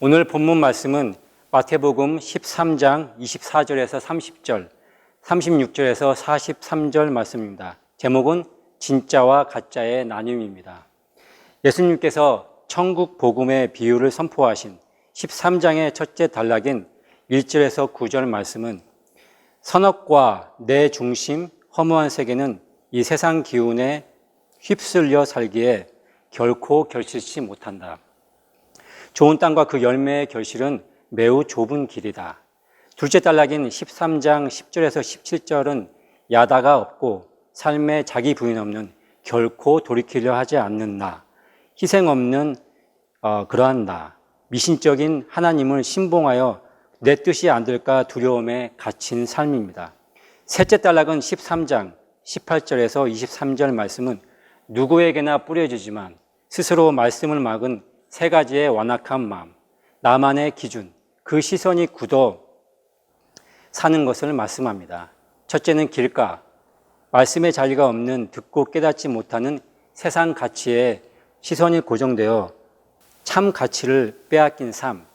오늘 본문 말씀은 마태복음 13장 24절에서 30절, 36절에서 43절 말씀입니다. 제목은 진짜와 가짜의 나눔입니다. 예수님께서 천국 복음의 비유를 선포하신 13장의 첫째 단락인 1절에서 9절 말씀은 선악과 내 중심, 허무한 세계는 이 세상 기운에 휩쓸려 살기에 결코 결실치 못한다. 좋은 땅과 그 열매의 결실은 매우 좁은 길이다. 둘째 단락인 13장 10절에서 17절은 야다가 없고 삶에 자기 부인 없는 결코 돌이키려 하지 않는 나, 희생 없는 그러한 나, 미신적인 하나님을 신봉하여 내 뜻이 안 될까 두려움에 갇힌 삶입니다. 셋째 단락은 13장 18절에서 23절 말씀은 누구에게나 뿌려지지만 스스로 말씀을 막은 세 가지의 완악한 마음, 나만의 기준, 그 시선이 굳어 사는 것을 말씀합니다. 첫째는 길가, 말씀의 자리가 없는 듣고 깨닫지 못하는 세상 가치에 시선이 고정되어 참 가치를 빼앗긴 삶.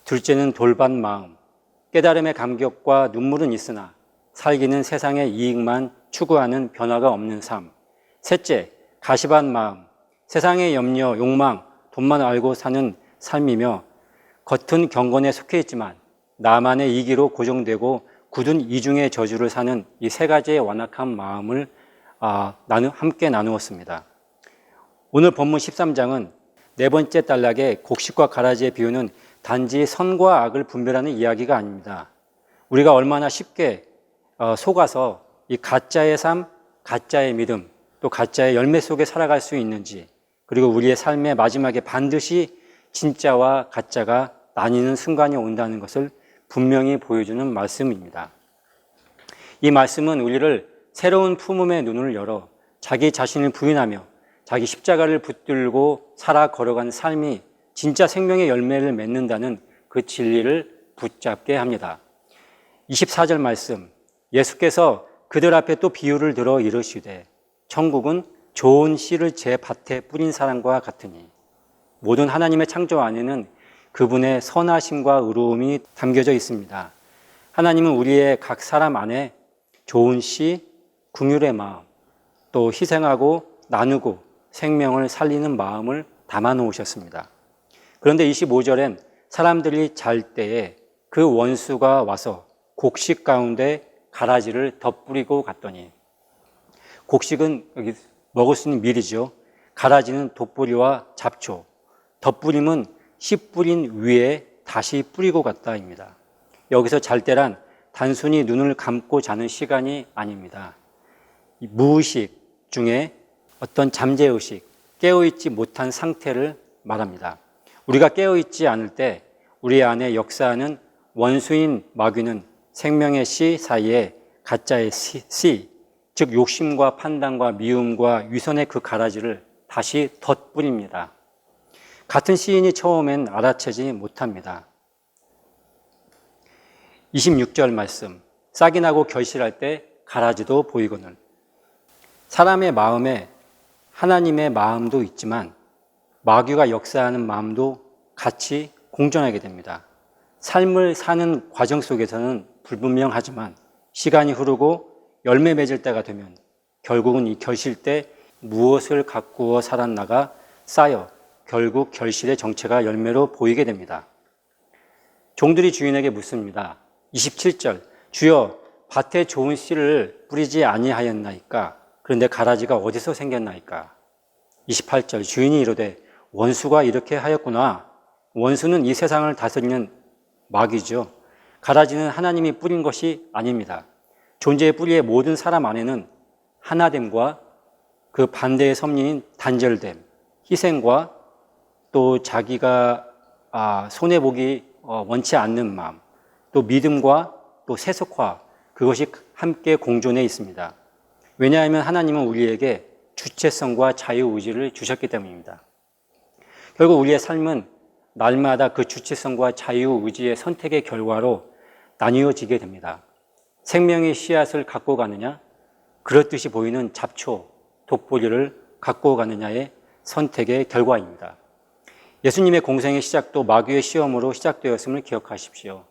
둘째는 돌반 마음, 깨달음의 감격과 눈물은 있으나 살기는 세상의 이익만 추구하는 변화가 없는 삶. 셋째, 가시반 마음, 세상의 염려, 욕망, 돈만 알고 사는 삶이며 겉은 경건에 속해 있지만 나만의 이기로 고정되고 굳은 이중의 저주를 사는 이 세 가지의 완악한 마음을 함께 나누었습니다. 오늘 본문 13장은 네 번째 단락의 곡식과 가라지의 비유는 단지 선과 악을 분별하는 이야기가 아닙니다. 우리가 얼마나 쉽게 속아서 이 가짜의 삶, 가짜의 믿음, 또 가짜의 열매 속에 살아갈 수 있는지, 그리고 우리의 삶의 마지막에 반드시 진짜와 가짜가 나뉘는 순간이 온다는 것을 분명히 보여주는 말씀입니다. 이 말씀은 우리를 새로운 품음의 눈을 열어 자기 자신을 부인하며 자기 십자가를 붙들고 살아 걸어가는 삶이 진짜 생명의 열매를 맺는다는 그 진리를 붙잡게 합니다. 24절 말씀, 예수께서 그들 앞에 또 비유를 들어 이르시되 천국은 좋은 씨를 제 밭에 뿌린 사람과 같으니 모든 하나님의 창조 안에는 그분의 선하심과 의로움이 담겨져 있습니다. 하나님은 우리의 각 사람 안에 좋은 씨, 긍휼의 마음, 또 희생하고 나누고 생명을 살리는 마음을 담아 놓으셨습니다. 그런데 25절엔 사람들이 잘 때에 그 원수가 와서 곡식 가운데 가라지를 덧뿌리고 갔더니, 곡식은 여기 먹을 수 있는 밀이죠. 가라지는 돋뿌리와 잡초, 덧뿌림은 씨 뿌린 위에 다시 뿌리고 갔다입니다. 여기서 잘 때란 단순히 눈을 감고 자는 시간이 아닙니다. 무의식 중에 어떤 잠재의식, 깨어있지 못한 상태를 말합니다. 우리가 깨어있지 않을 때 우리 안에 역사하는 원수인 마귀는 생명의 씨 사이에 가짜의 씨, 즉 욕심과 판단과 미움과 위선의 그 가라지를 다시 덧뿌립니다. 같은 시인이 처음엔 알아채지 못합니다. 26절 말씀, 싹이 나고 결실할 때 가라지도 보이거늘. 사람의 마음에 하나님의 마음도 있지만 마귀가 역사하는 마음도 같이 공존하게 됩니다. 삶을 사는 과정 속에서는 불분명하지만 시간이 흐르고 열매 맺을 때가 되면 결국은 이 결실 때 무엇을 가꾸어 살았나가 쌓여 결국 결실의 정체가 열매로 보이게 됩니다. 종들이 주인에게 묻습니다. 27절, 주여 밭에 좋은 씨를 뿌리지 아니하였나이까? 그런데 가라지가 어디서 생겼나이까? 28절, 주인이 이르되 원수가 이렇게 하였구나. 원수는 이 세상을 다스리는 마귀죠. 가라지는 하나님이 뿌린 것이 아닙니다. 존재의 뿌리의 모든 사람 안에는 하나됨과 그 반대의 섭리인 단절됨, 희생과 또 자기가 손해보기 원치 않는 마음, 또 믿음과 또 세속화, 그것이 함께 공존해 있습니다. 왜냐하면 하나님은 우리에게 주체성과 자유의지를 주셨기 때문입니다. 결국 우리의 삶은 날마다 그 주체성과 자유의지의 선택의 결과로 나뉘어지게 됩니다. 생명의 씨앗을 갖고 가느냐, 그렇듯이 보이는 잡초, 돋보리를 갖고 가느냐의 선택의 결과입니다. 예수님의 공생의 시작도 마귀의 시험으로 시작되었음을 기억하십시오.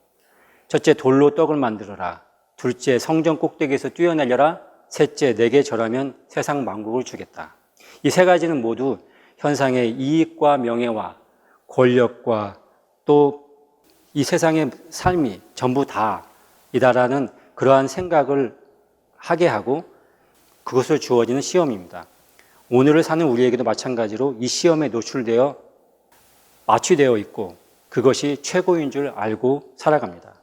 첫째, 돌로 떡을 만들어라. 둘째, 성전 꼭대기에서 뛰어내려라. 셋째, 내게 절하면 세상 만국을 주겠다. 이 세 가지는 모두 현상의 이익과 명예와 권력과 또 이 세상의 삶이 전부 다이다라는 그러한 생각을 하게 하고 그것을 주어지는 시험입니다. 오늘을 사는 우리에게도 마찬가지로 이 시험에 노출되어 마취되어 있고 그것이 최고인 줄 알고 살아갑니다.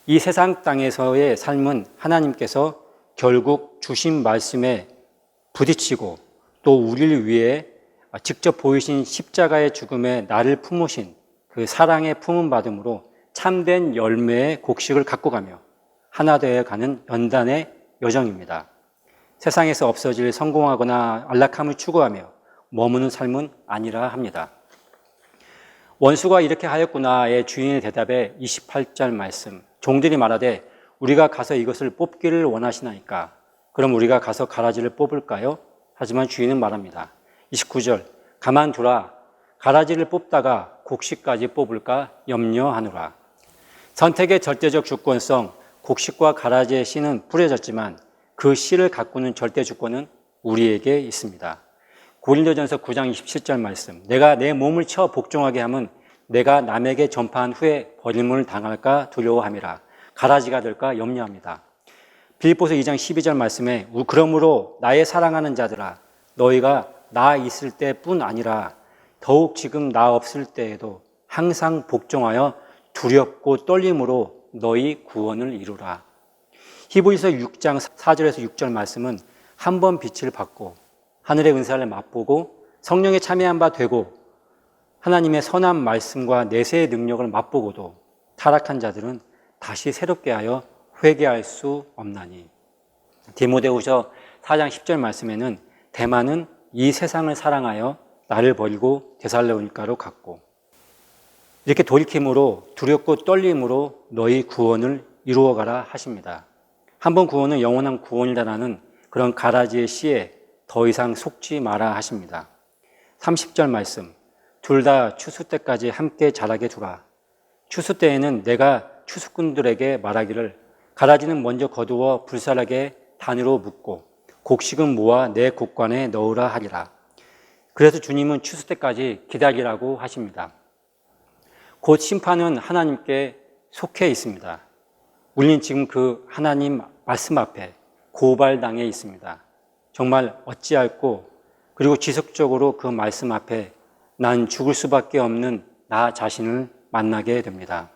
이 세상 땅에서의 삶은 하나님께서 결국 주신 말씀에 부딪히고 또 우리를 위해 직접 보이신 십자가의 죽음에 나를 품으신 그 사랑의 품음 받음으로 참된 열매의 곡식을 갖고 가며 하나 되어 가는 연단의 여정입니다. 세상에서 없어질 성공하거나 안락함을 추구하며 머무는 삶은 아니라 합니다. 원수가 이렇게 하였구나의 주인의 대답에 28절 말씀. 종들이 말하되 우리가 가서 이것을 뽑기를 원하시나이까? 그럼 우리가 가서 가라지를 뽑을까요? 하지만 주인은 말합니다. 29절. 가만두라. 가라지를 뽑다가 곡식까지 뽑을까 염려하노라. 선택의 절대적 주권성, 곡식과 가라지의 씨는 뿌려졌지만 그 씨를 가꾸는 절대 주권은 우리에게 있습니다. 고린도전서 9장 27절 말씀. 내가 내 몸을 쳐 복종하게 하면 내가 남에게 전파한 후에 버림을 당할까 두려워함이라. 가라지가 될까 염려합니다. 빌립보서 2장 12절 말씀에 그러므로 나의 사랑하는 자들아 너희가 나 있을 때뿐 아니라 더욱 지금 나 없을 때에도 항상 복종하여 두렵고 떨림으로 너희 구원을 이루라. 히브리서 6장 4절에서 6절 말씀은 한 번 빛을 받고 하늘의 은사를 맛보고 성령에 참여한 바 되고 하나님의 선한 말씀과 내세의 능력을 맛보고도 타락한 자들은 다시 새롭게 하여 회개할 수 없나니. 디모데후서 4장 10절 말씀에는 대만은 이 세상을 사랑하여 나를 버리고 데살로니가로 갔고 이렇게 돌이킴으로 두렵고 떨림으로 너희 구원을 이루어가라 하십니다. 한번 구원은 영원한 구원이라는 그런 가라지의 씨에 더 이상 속지 마라 하십니다. 30절 말씀. 둘 다 추수 때까지 함께 자라게 두라. 추수 때에는 내가 추수꾼들에게 말하기를 가라지는 먼저 거두어 불살하게 단으로 묶고 곡식은 모아 내 곡관에 넣으라 하리라. 그래서 주님은 추수 때까지 기다리라고 하십니다. 곧 심판은 하나님께 속해 있습니다. 우리는 지금 그 하나님 말씀 앞에 고발당해 있습니다. 정말 어찌할꼬 그리고 지속적으로 그 말씀 앞에 난 죽을 수밖에 없는 나 자신을 만나게 됩니다.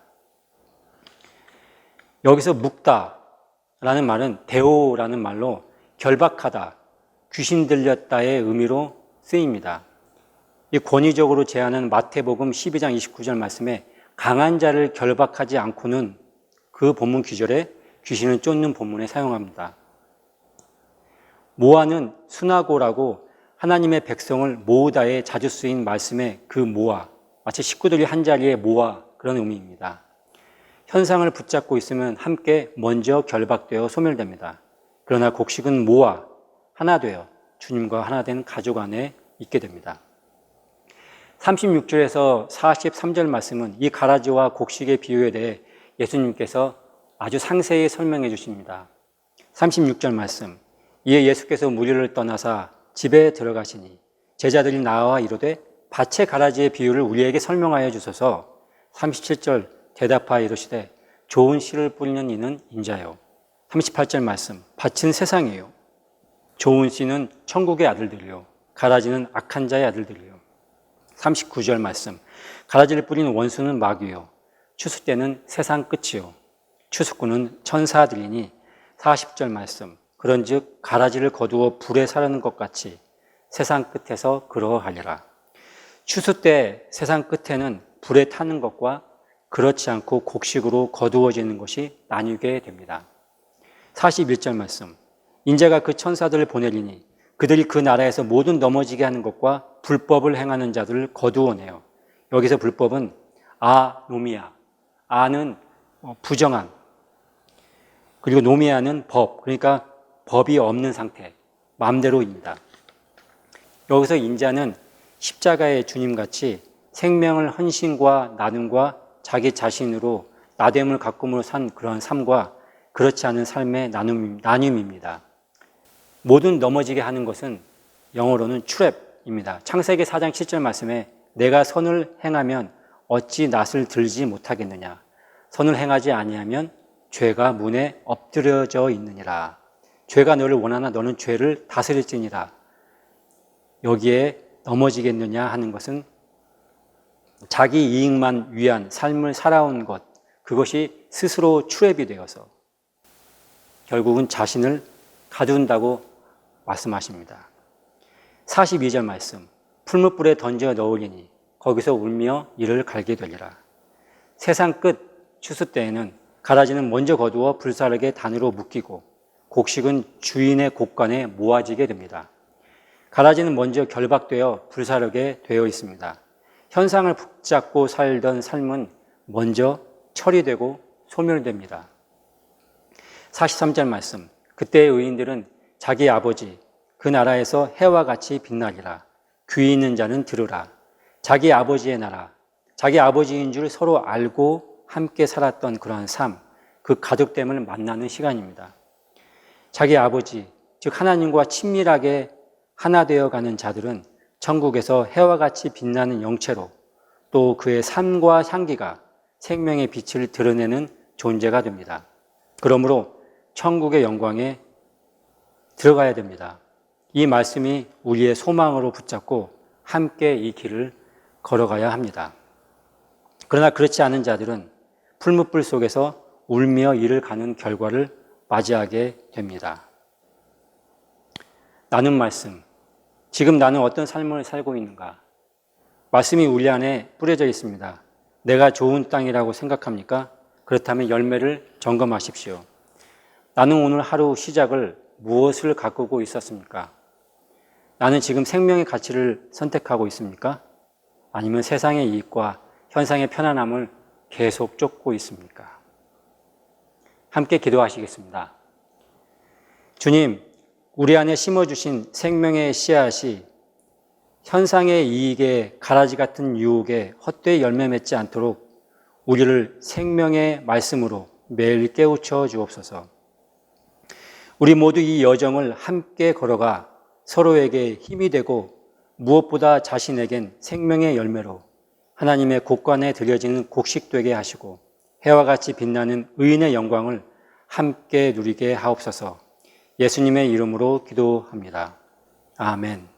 여기서 묵다라는 말은 데오라는 말로 결박하다, 귀신 들렸다의 의미로 쓰입니다. 이 권위적으로 제안하는 마태복음 12장 29절 말씀에 강한 자를 결박하지 않고는 그 본문 귀절에 귀신을 쫓는 본문에 사용합니다. 모아는 수나고라고 하나님의 백성을 모으다에 자주 쓰인 말씀의 그 모아, 마치 식구들이 한 자리에 모아 그런 의미입니다. 현상을 붙잡고 있으면 함께 먼저 결박되어 소멸됩니다. 그러나 곡식은 모아 하나 되어 주님과 하나 된 가족 안에 있게 됩니다. 36절에서 43절 말씀은 이 가라지와 곡식의 비유에 대해 예수님께서 아주 상세히 설명해 주십니다. 36절 말씀. 이에 예수께서 무리를 떠나사 집에 들어가시니 제자들이 나와 이르되 밭의 가라지의 비유를 우리에게 설명하여 주소서. 37절 대답하여 이르시되 좋은 씨를 뿌리는 이는 인자요. 38절 말씀. 밭은 세상이요. 좋은 씨는 천국의 아들들이요. 가라지는 악한 자의 아들들이요. 39절 말씀. 가라지를 뿌리는 원수는 마귀요. 추수 때는 세상 끝이요. 추수꾼은 천사들이니. 40절 말씀. 그런즉 가라지를 거두어 불에 사르는 것 같이 세상 끝에서 그러하리라. 추수 때 세상 끝에는 불에 타는 것과 그렇지 않고 곡식으로 거두어지는 것이 나뉘게 됩니다. 41절 말씀. 인자가 그 천사들을 보내리니 그들이 그 나라에서 모든 넘어지게 하는 것과 불법을 행하는 자들을 거두어내요. 여기서 불법은 노미아. 아는 부정한, 그리고 노미아는 법, 그러니까 법이 없는 상태, 마음대로입니다. 여기서 인자는 십자가의 주님같이 생명을 헌신과 나눔과 자기 자신으로 나됨을 가꿈으로 산 그런 삶과 그렇지 않은 삶의 나눔입니다. 모든 넘어지게 하는 것은 영어로는 트랩입니다. 창세기 4장 7절 말씀에 내가 선을 행하면 어찌 낫을 들지 못하겠느냐. 선을 행하지 아니하면 죄가 문에 엎드려져 있느니라. 죄가 너를 원하나 너는 죄를 다스릴지니라. 여기에 넘어지겠느냐 하는 것은 자기 이익만 위한 삶을 살아온 것, 그것이 스스로 트랩이 되어서 결국은 자신을 가둔다고 말씀하십니다. 42절 말씀, 풀무불에 던져 넣으리니 거기서 울며 이를 갈게 되리라. 세상 끝 추수 때에는 가라지는 먼저 거두어 불사르게 단으로 묶이고 곡식은 주인의 곡간에 모아지게 됩니다. 가라지는 먼저 결박되어 불사르게 되어 있습니다. 현상을 붙잡고 살던 삶은 먼저 처리되고 소멸됩니다. 43절 말씀, 그때의 의인들은 자기 아버지 그 나라에서 해와 같이 빛나리라. 귀 있는 자는 들으라. 자기 아버지의 나라, 자기 아버지인 줄 서로 알고 함께 살았던 그러한 삶, 그 가족됨을 만나는 시간입니다. 자기 아버지, 즉 하나님과 친밀하게 하나 되어가는 자들은 천국에서 해와 같이 빛나는 영체로 또 그의 삶과 향기가 생명의 빛을 드러내는 존재가 됩니다. 그러므로 천국의 영광에 들어가야 됩니다. 이 말씀이 우리의 소망으로 붙잡고 함께 이 길을 걸어가야 합니다. 그러나 그렇지 않은 자들은 풀무불 속에서 울며 이를 가는 결과를 맞이하게 됩니다. 나눈 말씀, 지금 나는 어떤 삶을 살고 있는가? 말씀이 우리 안에 뿌려져 있습니다. 내가 좋은 땅이라고 생각합니까? 그렇다면 열매를 점검하십시오. 나는 오늘 하루 시작을 무엇을 가꾸고 있었습니까? 나는 지금 생명의 가치를 선택하고 있습니까? 아니면 세상의 이익과 현상의 편안함을 계속 쫓고 있습니까? 함께 기도하시겠습니다. 주님, 우리 안에 심어주신 생명의 씨앗이 현상의 이익에 가라지 같은 유혹에 헛되이 열매 맺지 않도록 우리를 생명의 말씀으로 매일 깨우쳐 주옵소서. 우리 모두 이 여정을 함께 걸어가 서로에게 힘이 되고 무엇보다 자신에겐 생명의 열매로 하나님의 곳간에 드려지는 곡식 되게 하시고 해와 같이 빛나는 의인의 영광을 함께 누리게 하옵소서. 예수님의 이름으로 기도합니다. 아멘.